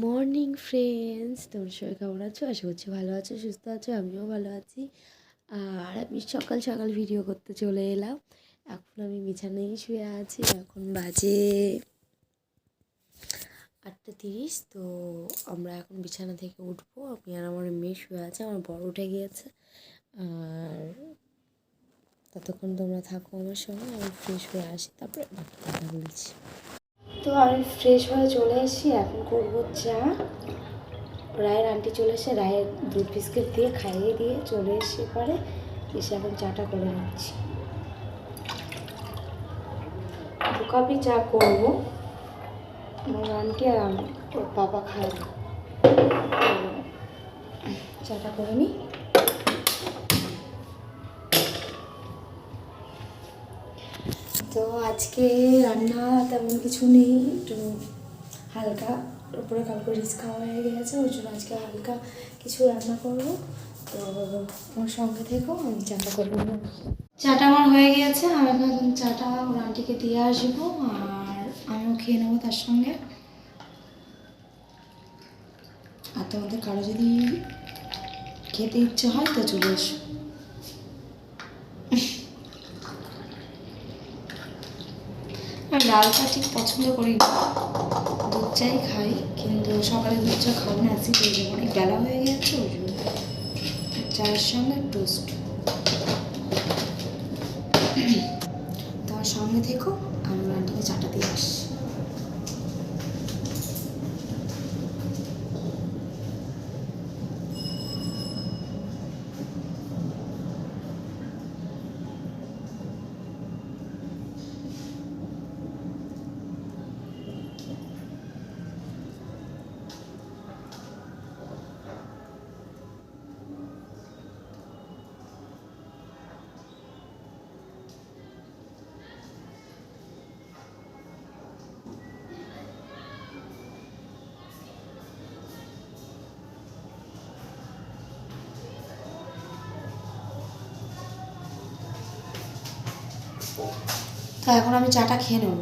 Morning friends, তোমরা সবাই কেমন আছো? আশা করছি ভালো আছো, সুস্থ আছো। আমিও ভালো আছি। আর আমি সকাল সকাল ভিডিও করতে চলে এলাম। এখন আমি বিছানায় শুয়ে আছি। এখন বাজে 8:30। তো আমরা এখন বিছানা থেকে উঠবো। আমি আর আমার মেয়ে শুয়ে আছে, আমার বড় উঠে গিয়েছে। আর ততক্ষণ তোমরা থাকো আমার সঙ্গে, আমি ফ্রেশ হয়ে আসি, তারপরে বাকি কথা বলছি। তো আমি ফ্রেশ হয়ে চলে এসেছি। এখন করবো চা। রায়ের আন্টি চলে এসে রায়ের দুধ বিস্কিট দিয়ে খাইয়ে দিয়ে চলে এসে পরে এসে এখন চাটা করে নিচ্ছি। 2 কাপই চা করবো। আমার আন্টি আর আমি, ওর বাবা খায় না। চাটা করে নিই। তো আজকে রান্না তেমন কিছু নেই, একটু হালকা। উপরে কালকে রিচ খাওয়া হয়ে গেছে, ওই জন্য আজকে হালকা কিছু রান্না করবো। তো আমার সঙ্গে থেকেও আমি চাটা করবো। চাটা আমার হয়ে গিয়েছে। আমি এখন চাটা ওর আন্টিকে দিয়ে আসবো, আর আমিও খেয়ে নেবো তার সঙ্গে। আর তোমাদের কারো যদি খেতে ইচ্ছে হয় তো চলে এসো। আমি লাল চা ঠিক পছন্দ করি না, দুধ চাই খাই, কিন্তু সকালে দুধ চা খাবো না, অ্যাসিড হয়ে যাবে। অনেক বেলা হয়ে গেছে ওই জন্য। চায়ের সঙ্গে টোস্ট। তার সঙ্গে থেকো, আমি আন্টিকে চাটা দিয়ে আসছি। তো এখন আমি চাটা খেয়ে নেব।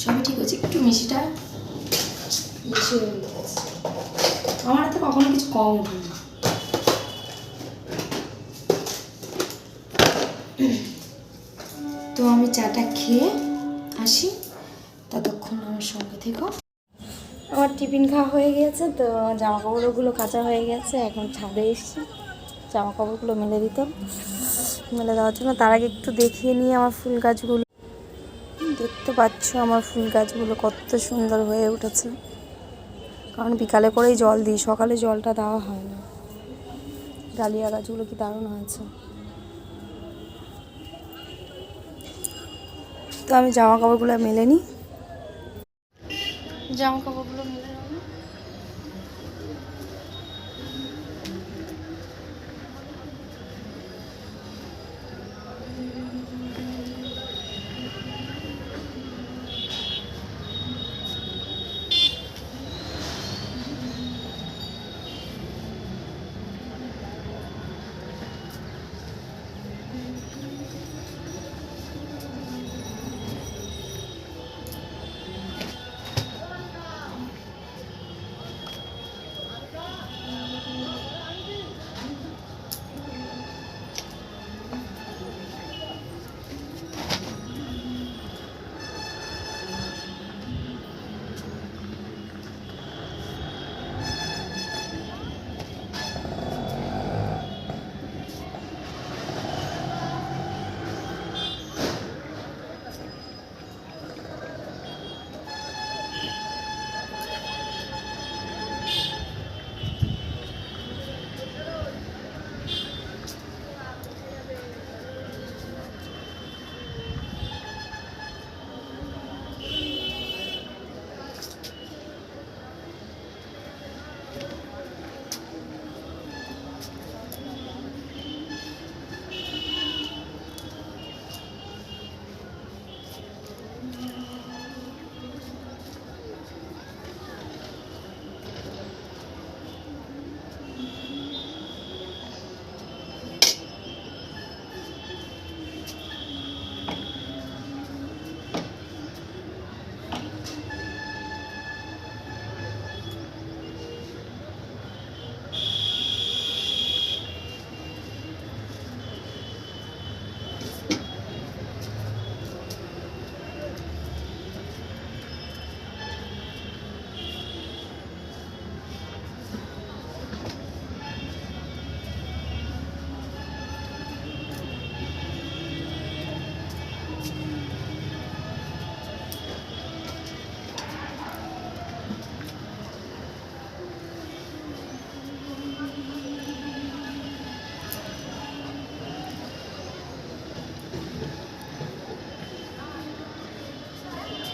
সবই ঠিক আছে, একটু মিষ্টিটা বেশি হয়ে গেছে। আমার হাতে কখনো কিছু কম উঠে না। তো আমি চাটা খেয়ে আসি, ততক্ষণ আমার সঙ্গে থেকো। আমার টিফিন খাওয়া হয়ে গেছে। তো জামা কাপড়গুলো কাচা হয়ে গেছে, এখন ছাদে এসেছি জামা কাপড়গুলো মেলে দেওয়ার জন্য। তার আগে একটু দেখিয়ে নিয়ে আমার ফুল গাছগুলো দেখতে পাচ্ছ। আমার ফুল গাছগুলো কত সুন্দর হয়ে উঠেছে, কারণ বিকালে করেই জল দিই, সকালে জলটা দেওয়া হয় না। ডালিয়া গাছগুলো কি দারুণ হয়েছে। তো আমি জামা কাপড়গুলো মেলে নিই। জামা কাপড়গুলো মেলে নেব।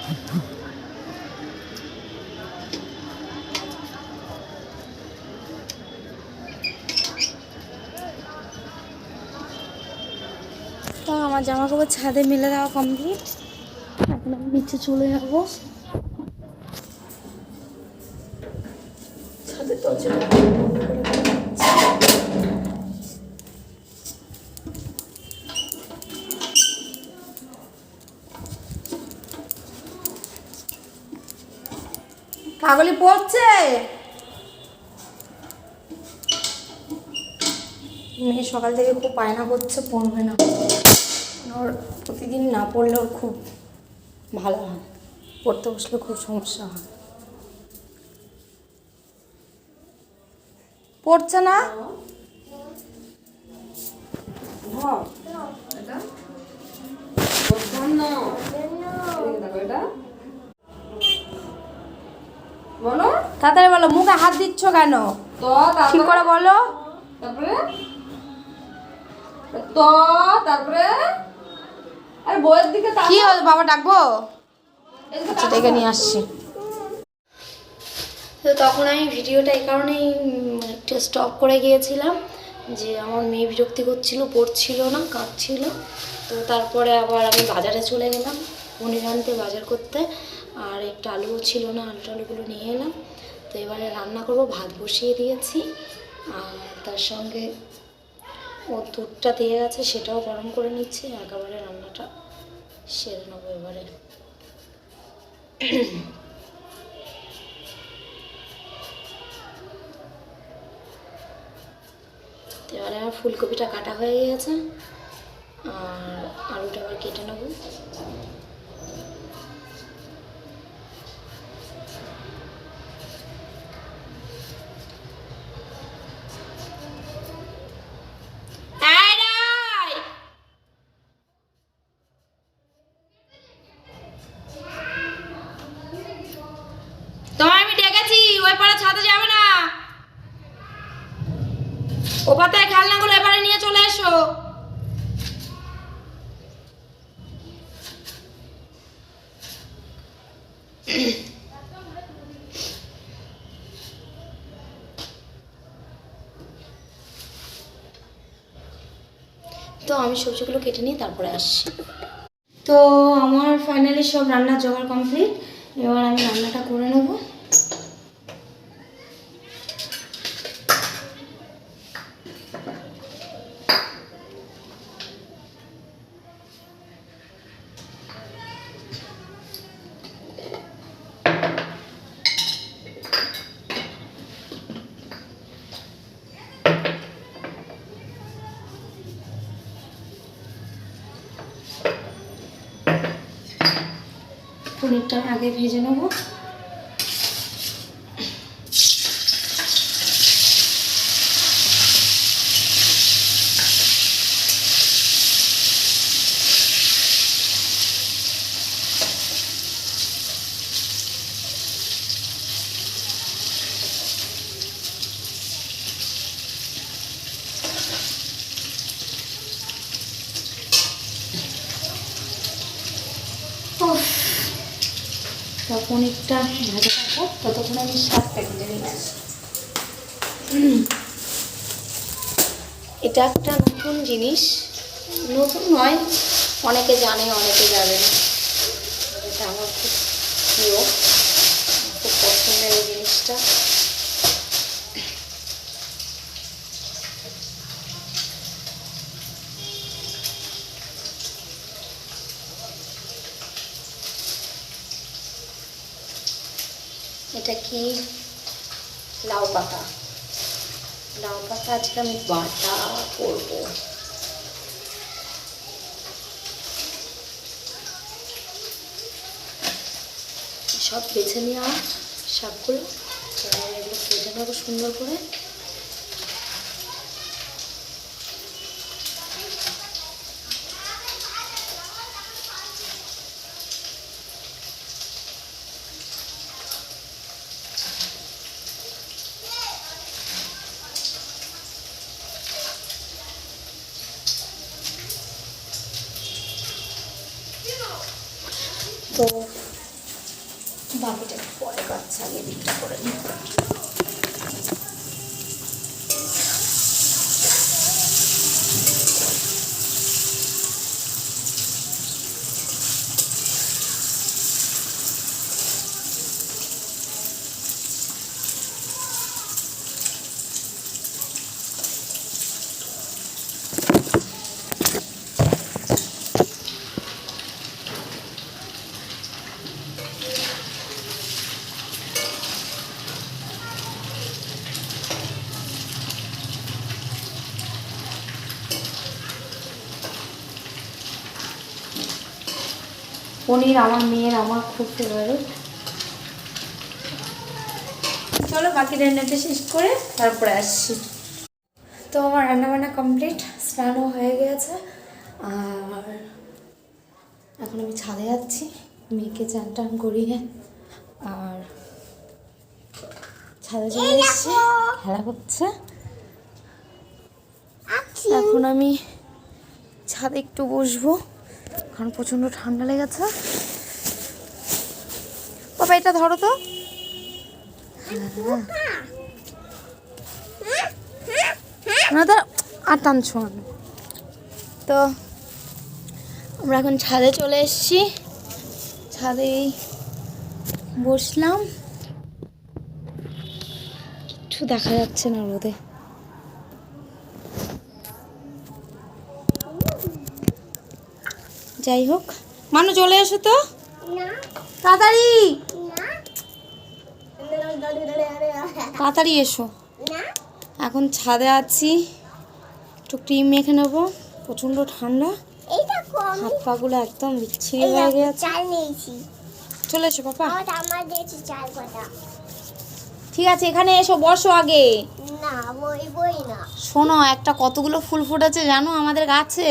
তো আমার জামা কাপড় ছাদে মেলে দেওয়া কমপ্লিট। এখন আমি নিচে চলে যাবো। ছাদের দরজাটা বন্ধ করে দিচ্ছি। কাগলি পড়ছে। মেয়ে সকাল থেকে খুব বায়না করছে, পড়বে না। ওর প্রতিদিন না পড়লে ওর খুব ভালো হয়, পড়তে বসলে খুব সমস্যা হয়। পড়ছে না? বলো তাড়াতাড়ি বলো, মুখে হাত দিচ্ছ কেন? ঠিক করে বলো। তারপরে আরে বইয়ের দিকে কি হলো? বাবা ডাকবো? আচ্ছা ডেকে নিয়ে আসছি। তো তখন আমি ভিডিওটা এই কারণেই একটু স্টপ করে গিয়েছিলাম যে আমার মেয়ে বিরক্তি করছিল, পড়ছিল না, কাঁদছিল। তো তারপরে আবার আমি বাজারে চলে গেলাম পনির আনতে, বাজার করতে। আর একটু আলুও ছিল না, আলুগুলো নিয়ে এলাম। তো এবারে রান্না করব, ভাত বসিয়ে দিয়েছি। আর তার সঙ্গে ও দুধটা দিয়ে গেছে, সেটাও গরম করে নিচ্ছি। একেবারে রান্নাটা সেরে নেবো এবারে। এবারে আমার ফুলকপিটা কাটা হয়ে গেছে, আর আলুটা আবার কেটে নেব। তোমার আমি ডেকেছি, ওই পাড়া ছাদে যাবে না। ও পাতায় খেলনাগুলো এবারে নিয়ে চলে এসো। তো আমি সবজিগুলো কেটে নিই, তারপরে আসছি। তো আমার ফাইনালি সব রান্নার জোগাড় কমপ্লিট। এবার আমি রান্নাটা করে নেব। পনিরটা আগে ভেজে নেব। পনিরটা ভাজা থাকবো, ততক্ষণ আমি শাকটা ভেজে নিচ্ছি। এটা একটা নতুন জিনিস, নতুন নয়, অনেকে জানে অনেকে জানে না। এটা আমার খুব প্রিয়, খুব পছন্দের এই জিনিসটা। এটা কি? লাউ পাতা। লাউ পাতা আজকে আমি বাটা করব। সব বেছে নেওয়া শাকগুলো, এগুলো কেটে নেবো সুন্দর করে। তো এদিকটা করে নিই। পনির আমার মেয়ের আমার খুব ফেভারিট। চলো বাকি রান্নাটা শেষ করে তারপরে আসছি। তো আমার রান্নাবান্না কমপ্লিট, স্নানও হয়ে গেছে। আর এখন আমি ছাদে যাচ্ছি মেয়েকে চান টান করিয়ে। আর ছাদে চলে এসেছি, খেলা করছে। এখন আমি ছাদে একটু বসবো কারণ প্রচণ্ড ঠান্ডা লেগেছে। বাবা এটা ধরো তো। না আর টানছো না। তো আমরা এখন ছাদে চলে এসেছি, ছাদেই বসলাম। কিচ্ছু দেখা যাচ্ছে না রোদে। যাই হোক, মানু চলে এসো তো তাড়াতাড়ি, তাড়াতাড়ি এসো। এখন ছাদে আছি, একটু ক্রিম মেখে নেবো, প্রচণ্ড ঠান্ডা, হাত পা গুলো একদম বিচ্ছিরি হয়ে গেছে। চলে এসো পাপা। ঠিক আছে এখানে এসো, বসো আগে। শোনো, একটা কতগুলো ফুল ফুটেছে জানো আমাদের গাছে।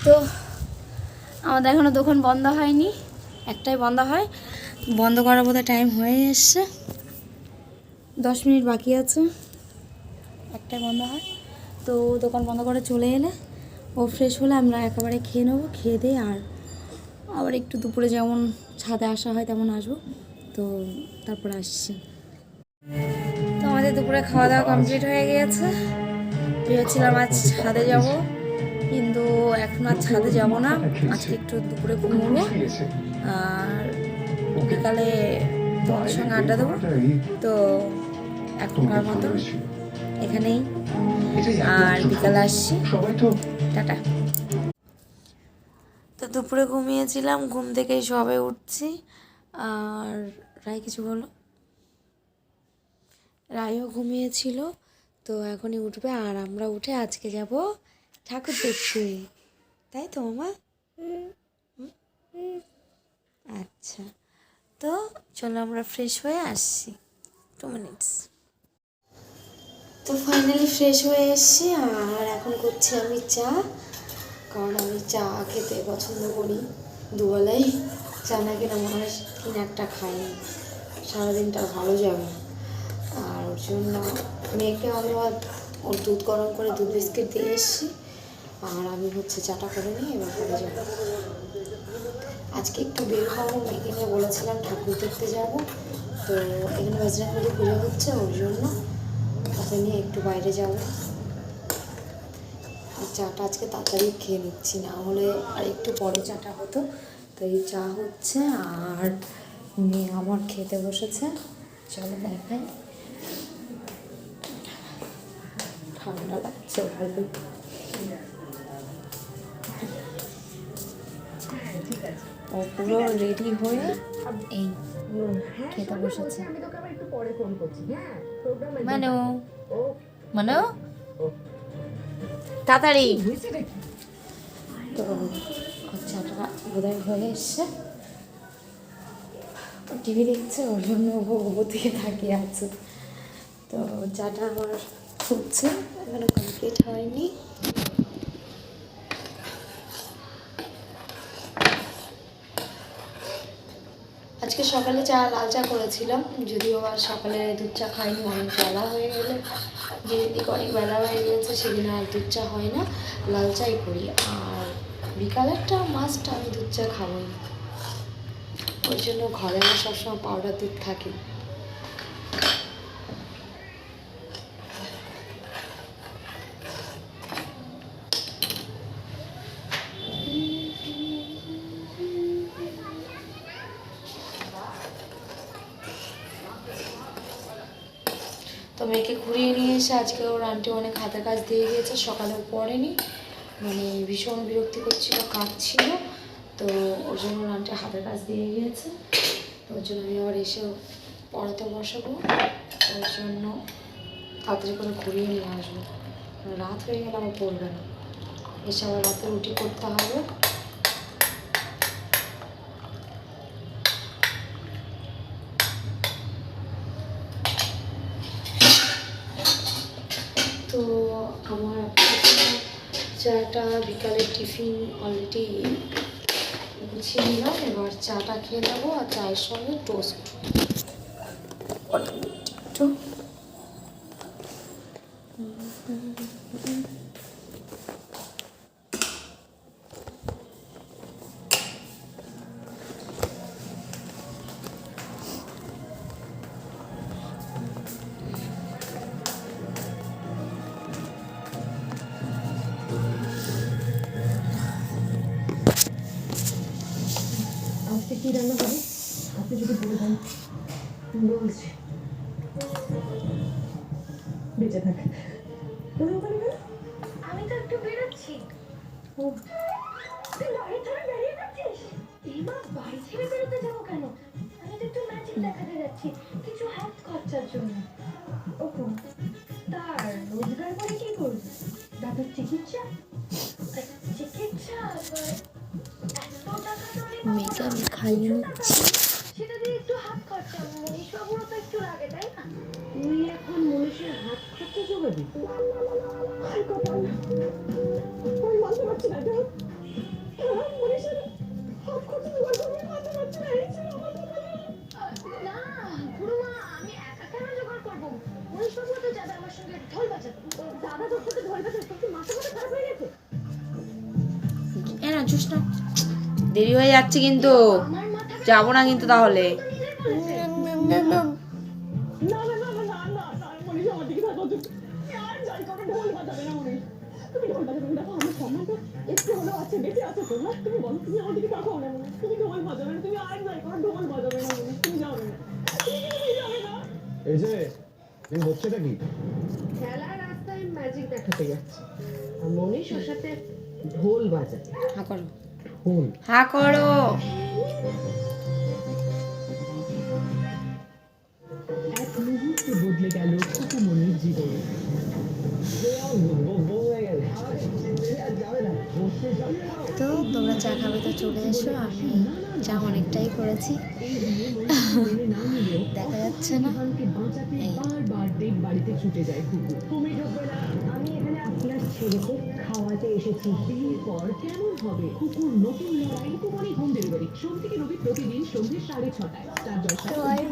তো আমাদের এখনো দোকান বন্ধ হয়নি, একটাই বন্ধ হয়। বন্ধ করার বোধহয় টাইম হয়ে এসছে, 10 মিনিট বাকি আছে, একটাই বন্ধ হয়। তো দোকান বন্ধ করে চলে এলে ও ফ্রেশ হলে আমরা একেবারে খেয়ে নেবো। খেয়ে দিয়ে আর আবার একটু দুপুরে যেমন ছাদে আসা হয় তেমন আসবো। তো তারপর আসছি। তো আমাদের দুপুরে খাওয়া দাওয়া কমপ্লিট হয়ে গিয়েছে। ভেবেছিলাম আজ ছাদে যাব, কিন্তু এখন আর ছাদে যাব না। আজকে একটু দুপুরে ঘুমোবো আর বিকালে তোমাদের সঙ্গে আড্ডা দেবো। তো এখনকার মতো এখানেই, আর বিকালে আসছি। টাটা। তো দুপুরে ঘুমিয়েছিলাম, ঘুম থেকেই সবে উঠছি। আর রায় কিছু বলো। রায়ও ঘুমিয়েছিল, তো এখনই উঠবে। আর আমরা উঠে আজকে যাব ঠাকুর দেখতে, তাই তো মামা? আচ্ছা, তো চলো আমরা ফ্রেশ হয়ে আসছি, 2 মিনিটস। তো ফাইনালি ফ্রেশ হয়ে এসছি। আর এখন করছি আমি চা, কারণ আমি চা খেতে পছন্দ করি। দুবেলাই চা না কিনা মনে হয় কিনে একটা খাই, সারাদিনটা ভালো যাবে। আর ওর জন্য মেয়েকে আমি ওর দুধ গরম করে দুধ বিস্কিট দিয়ে এসেছি। আর আমি হচ্ছে চাটা করে নিই, এবার করে যাবো। আজকে একটু বের হবো, মেয়েকে নিয়ে বলেছিলাম ঠাকুর দেখতে যাব। তো এখানে বজরংবলী পুজো হচ্ছে, ওর জন্য ওকে নিয়ে একটু বাইরে যাব। আর চাটা আজকে তাড়াতাড়ি খেয়ে নিচ্ছি, না হলে আর একটু পরে চাটা হতো। তো এই চা হচ্ছে, আর মেয়ে আমার খেতে বসেছে। চলো দেখাই, ঠান্ডা লাগছে ভালো। ও পুরো রেডি হয়ে এই খেতে বসেছে। মানে মানে তাড়াতাড়ি। তো চাটা বোধহয় হয়ে এসছে, টিভি দেখছে, ওর জন্য ওপর থেকে তাকিয়ে আছে। তো চাটা আমার হচ্ছে, এখনো কমপ্লিট হয়নি। আজকে সকালে লাল চা করেছিলাম, যদিও আর সকালে দুধ চা খাইনি, অনেক বেলা হয়ে গেলে, যেদিন অনেক বেলা হয়ে গেছে সেদিন আর দুধ চা হয় না, লাল চাই করি। আর বিকালেরটা মাছটা আমি দুধ চা খাবোই, ওই জন্য ঘরে আমার সবসময় পাউডার দুধ থাকে। তো মেয়েকে ঘুরিয়ে নিয়ে এসে আজকে ওর আন্টি অনেক হাতের কাজ দিয়ে গিয়েছে, সকালেও পড়েনি, মানে ভীষণ বিরক্তি করছিল, কাঁদছিল, তো ওর জন্য ওর আন্টি হাতের কাজ দিয়ে গিয়েছে। তো ওর জন্য আমি আবার এসে পড়াতে বসাবো, ওর জন্য তাড়াতাড়ি করে ঘুরিয়ে নিয়ে আসবো, রাত হয়ে গেলে আমার পড়বে না, এসে আবার রাতে রুটি করতে হবে। তো আমার চাটা বিকালের টিফিন অলরেডি গুছিয়ে নিলাম, এবার চাটা খেয়ে নেবো, আর চায়ের সঙ্গে টোস্ট। আজকে কি রান্না হবে আপনি যদি বলে দেন। বলছি বেঁচে থাক। আমি তো একটু বেরোচ্ছি। তুই বাড়ি ছেড়ে বেরিয়ে যাচ্ছিস? এবার বাড়ি ছেড়ে বেরোতে যাবো কেন? আমি তো একটু ম্যাজিক দেখাতে যাচ্ছি, কিছু হাত খরচার জন্য। ওহো, তার রোজগার করে কি করবি? দাদুর চিকিৎসা? চিকিৎসা এত টাকা তো আমি মেয়েকে আমি খাইয়ে নিচ্ছি। সেটা দিয়ে একটু হাত খরচা, মনীষবাবুরও তো একটু লাগে, তাই না? তুই এখন মনীষের হাত খরচা জোগাবি? আমি মানতে পারছি না, মনীষের হাত খরচা জোগাড় করবি, মানতে পারছি না। না গুরুমা, আমি একা কেন জোগাড় করবো? মনীষবাবু তো যাবে আমার সঙ্গে ঢোল বাজাতে। দাদা তোর সাথে ঢোল বাজাস, তোর কি মাথা খারাপ হয়ে গেছে? না চুস না, দেরি হয়ে যাচ্ছে কিন্তু, আমার মাথা যাবো না কিন্তু তাহলে। না না না না না না না, মনীষ আমার দিকে থাকো, তুমি আর যাই করো ঢোল বাজাবে না মনীষ, তুমি ঢোল বাজাবে না। দেখো আমার সম্মানটা একটু হলেও আছে, বেঁচে আছো তো, না? তুমি বলো, তুমি আমার দিকে তাকাও না মনীষ, তুমি ঢোল বাজাবে না, তুমি আর যাই করো ঢোল বাজাবে না মনীষ, তুমি যাবে না, তুমি যাবে না। এই যে এই হচ্ছেটা কি? খেলার রাস্তায় ম্যাজিক দেখাতে যাচ্ছে, আর মনীষ ওর সাথে ঢোল বাজায়। হা করো, ঢোল? হা করো। এক মুহূর্তে বদলে গেল মনির জীবন। তো তোমরা চা খাবে তো চলে এসো, আমি চা অনেকটাই করেছি, দেখা যাচ্ছে না। বাড়িতে বাড়িতে ছুটে যায় কুকুর। তুমি ঢুকবে না, আমি এখানে আপনার ছেলেকে খাওয়াতে এসেছি। বিয়ের পর কেমন হবে কুকুর নতুন লড়াই কুমারী হোম ডেলিভারি সোম থেকে রবি প্রতিদিন সন্ধ্যে 6:30 স্টার জলসায়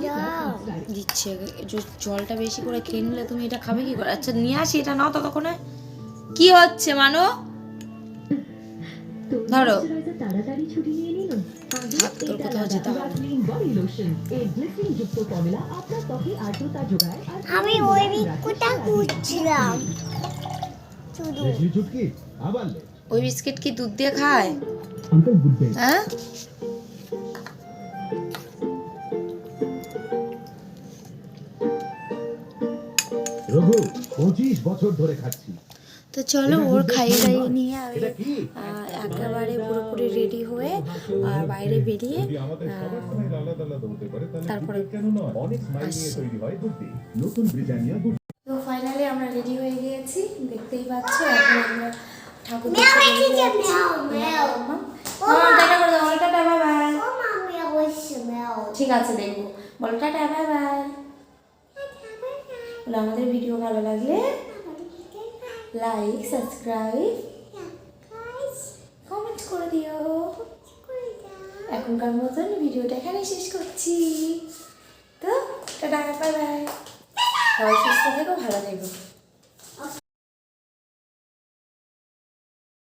দিচ্ছে জলটা বেশি করে খেয়ে নিলে তুমি এটা খাবে কি করে? আচ্ছা নিয়ে আসি, এটা নাও ততক্ষণে। কি হচ্ছে মানো? ধরো, তাড়াতাড়ি ছুটি নিয়ে নিল। তোর কোথাও যেতে হবে না। বডি লোশন এই গ্লিসারিন যুক্ত ফর্মুলা আপনার ত্বকে আর্দ্রতা যোগায়। আমি ওই বিস্কুটটা খুঁজছিলাম শুধু। দেখলি চুটকি আবার লে। ওই বিস্কিট কি দুধ দিয়ে খায়? Uncle good day. হ্যাঁ, রঘু 25 বছর ধরে খাচ্ছি। তো চলো ওর খাইয়ে দাইয়ে নিয়ে আমি এটা কি? একেবারে পুরোপুরি রেডি হয়ে আর বাইরে বেরিয়ে যদি আমাদের সবার সময় আলাদা আলাদা হতে পারে তাহলে তারপরে দুধের কেন নয়? অনেক স্মাইল নিয়ে তৈরি হয় বুদ্ধি নতুন ব্রিটানিয়া গুড। তো ফাইনালি আমরা রেডি হয়ে গিয়েছি, দেখতেই পাচ্ছ। এখন আমরা ঠাকুর দেখতে বেরিয়ে যাচ্ছি। মামা টাটা করে দাও, বলো টাটা বাই বাই। ঠিক আছে দেখবো, বলো টাটা বাই বাই। বলো আমাদের ভিডিও ভালো লাগলে লাইক সাবস্ক্রাইব কমেন্ট করে দিও। এখনকার মতন ভিডিওটা এখানে শেষ করছি। তো টাটা বাই বাই, সবাই সুস্থ থেকো, ভালো থেকো।